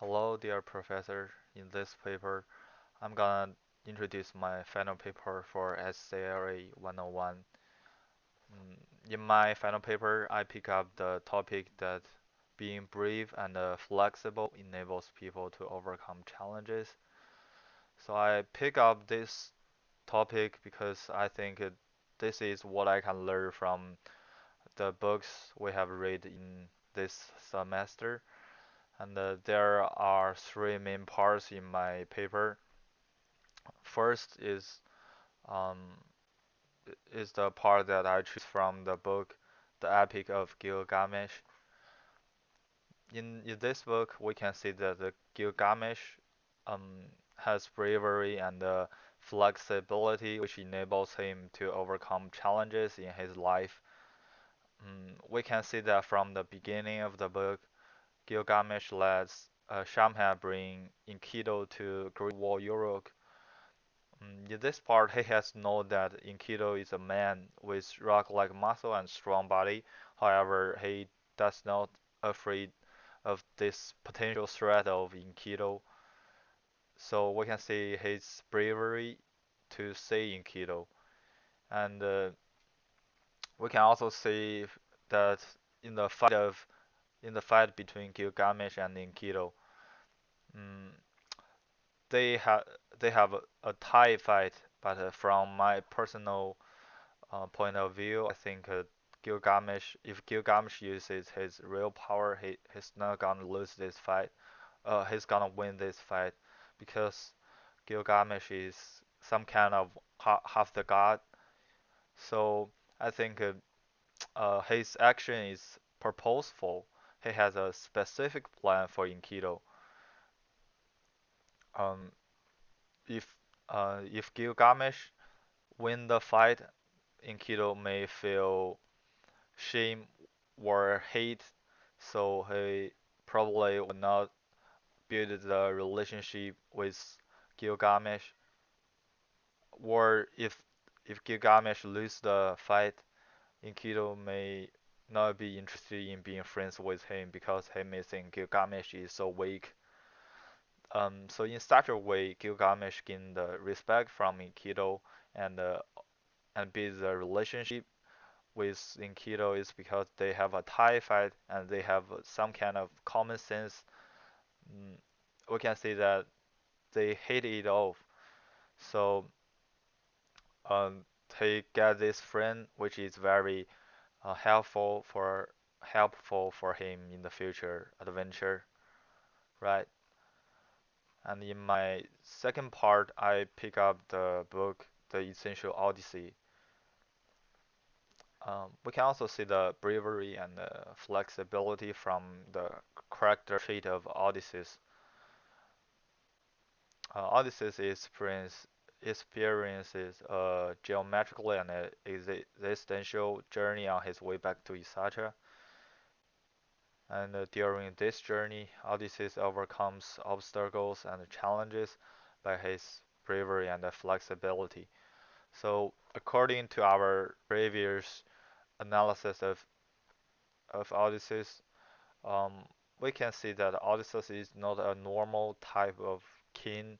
Hello, dear professor. In this paper, I'm gonna introduce my final paper for SCLA 101. In my final paper, I pick up the topic that being brave and flexible enables people to overcome challenges. So I pick up this topic because I think this is what I can learn from the books we have read in this semester. And there are three main parts in my paper. First um, is the part that I choose from the book, The Epic of Gilgamesh. In this book, we can see that the Gilgamesh has bravery and flexibility, which enables him to overcome challenges in his life. We can see that from the beginning of the book, Gilgamesh lets Shamhat bring Enkidu to Great Wall Europe. In this part, he has known that Enkidu is a man with rock-like muscle and strong body. However, he does not afraid of this potential threat of Enkidu. So we can see his bravery to save Enkidu, and we can also see that in the fight between Gilgamesh and Enkidu, mm, they have a tie fight. But from my personal point of view, I think if Gilgamesh uses his real power, he's not gonna lose this fight. He's gonna win this fight because Gilgamesh is some kind of half the god. So I think his action is purposeful. He has a specific plan for Enkidu. Um, if Gilgamesh win the fight, Enkidu may feel shame or hate, so he probably will not build the relationship with Gilgamesh. Or if Gilgamesh lose the fight, Enkidu may not be interested in being friends with him because he may think Gilgamesh is so weak. So in such a way, Gilgamesh gain the respect from Enkidu and build the relationship with Enkidu is because they have a tie fight and they have some kind of common sense. Mm, we can see that they hit it off. So um, he get this friend, which is very helpful for him in the future adventure, right? And in my second part, I pick up the book, The Essential Odyssey. We can also see the bravery and the flexibility from the character trait of Odysseus. Odysseus experiences a geometrical and existential journey on his way back to Ithaca. And during this journey, Odysseus overcomes obstacles and challenges by his bravery and flexibility. So, according to our previous analysis of Odysseus, um, we can see that Odysseus is not a normal type of king.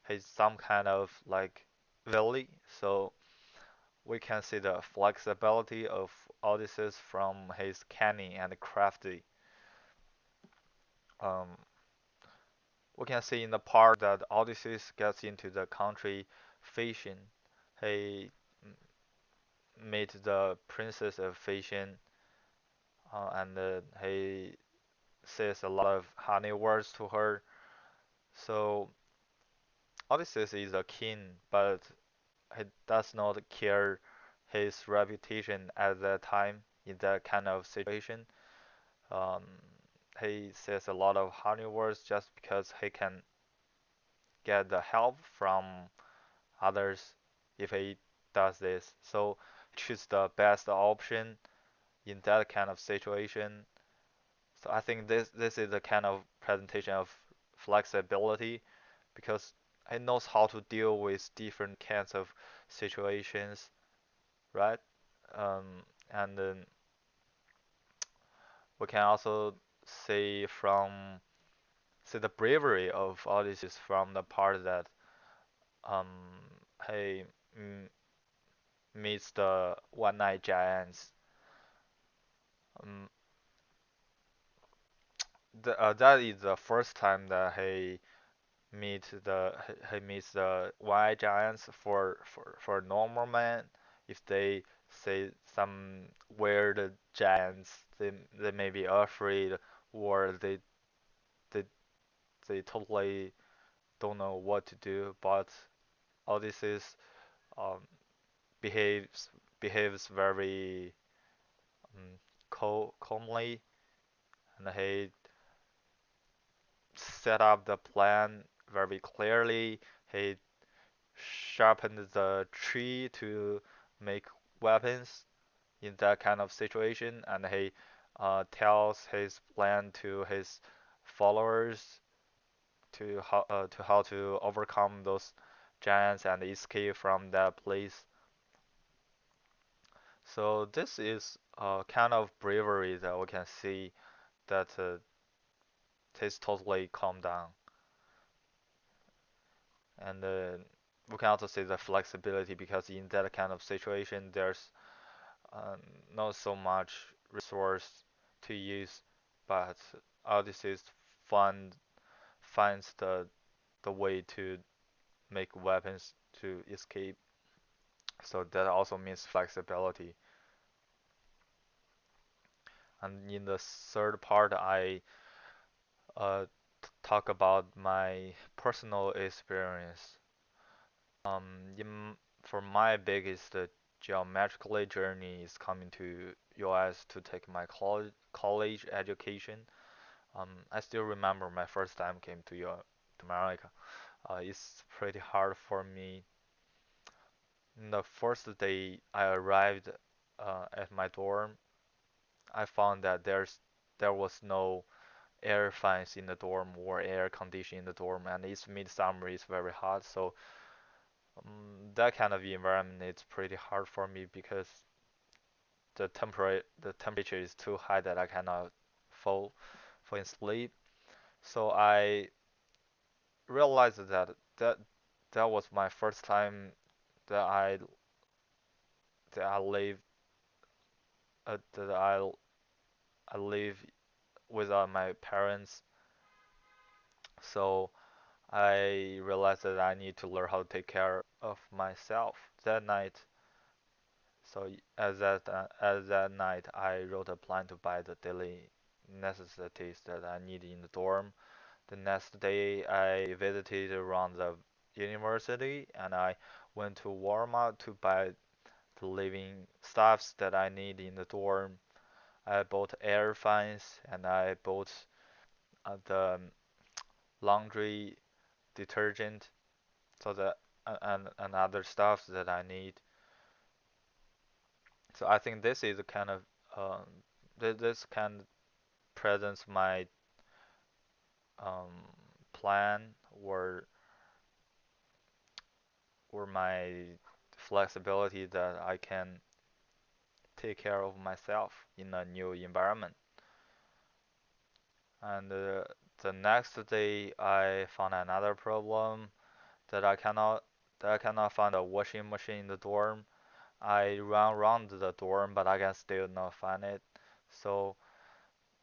He's some kind of like valley. So we can see the flexibility of Odysseus from his cunning and crafty. Um, we can see in the part that Odysseus gets into the country fishing. He meets the princess of fishing, and he says a lot of honey words to her. So Odysseus is a king, but he does not care his reputation at that time in that kind of situation. Um, he says a lot of honey words just because he can get the help from others if he does this. So choose the best option in that kind of situation. So I think this is the kind of presentation of flexibility because he knows how to deal with different kinds of situations, right? And then we can also see from see the bravery of Odysseus from the part that um he mm, meets the one-eyed giants. Um, that is the first time that he meets the one-eyed giants for normal man. If they say some weird giants, they may be afraid or they they totally don't know what to do. But Odysseus um, behaves behaves very calmly, and he set up the plan very clearly. He sharpened the tree to make weapons in that kind of situation, and he tells his plan to his followers to how to overcome those giants and escape from that place. So this is a kind of bravery that we can see that he's totally calmed down, and we can also see the flexibility because in that kind of situation there's uh, not so much resource to use, but Odysseus find, finds the way to make weapons to escape. So that also means flexibility. And in the third part, I talk about my personal experience. For my biggest geometrically journey is coming to US to take my college education. I still remember my first time came to America. It's pretty hard for me. The first day I arrived at my dorm, I found that there was no air fans in the dorm or air conditioning in the dorm, and it's midsummer, it's very hot, so that kind of environment is pretty hard for me because the temperature is too high that I cannot fall fall asleep. So I realized that that was my first time that I live that I live without my parents. So I realized that I need to learn how to take care of myself that night. So as that night, I wrote a plan to buy the daily necessities that I need in the dorm. The next day, I visited around the university and I went to Walmart to buy the living stuffs that I need in the dorm. I bought air fans and I bought the laundry detergent so that and other stuff that I need. So I think this is a kind of this kind of presents my plan or my flexibility that I can take care of myself in a new environment. And the next day I found another problem that I cannot find a washing machine in the dorm. I run around the dorm, but I can still not find it. So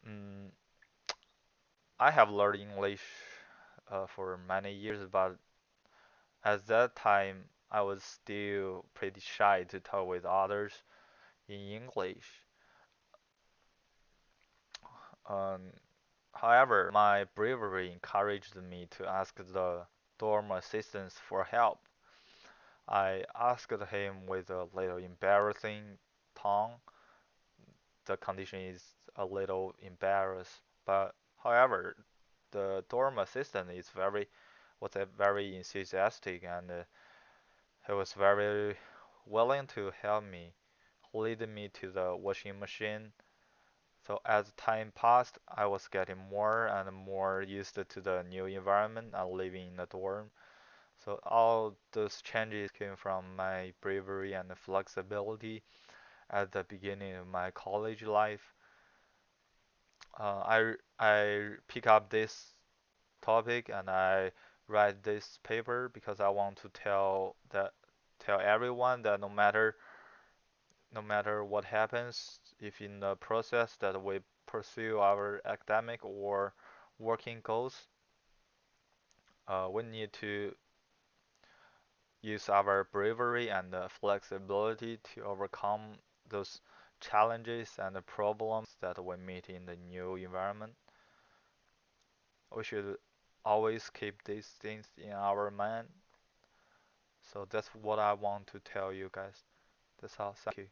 mm, I have learned English for many years, but at that time I was still pretty shy to talk with others in English. Um, However, my bravery encouraged me to ask the dorm assistant for help. I asked him with a little embarrassing tone. The condition is a little embarrassed, but however, the dorm assistant was very enthusiastic and he was very willing to help me, lead me to the washing machine. So as time passed, I was getting more and more used to the new environment and living in the dorm. So all those changes came from my bravery and flexibility at the beginning of my college life. I pick up this topic, and I write this paper because I want to tell everyone that no matter what happens, if in the process that we pursue our academic or working goals, we need to use our bravery and flexibility to overcome those challenges and the problems that we meet in the new environment. We should always keep these things in our mind. So that's what I want to tell you guys. That's all. Thank you.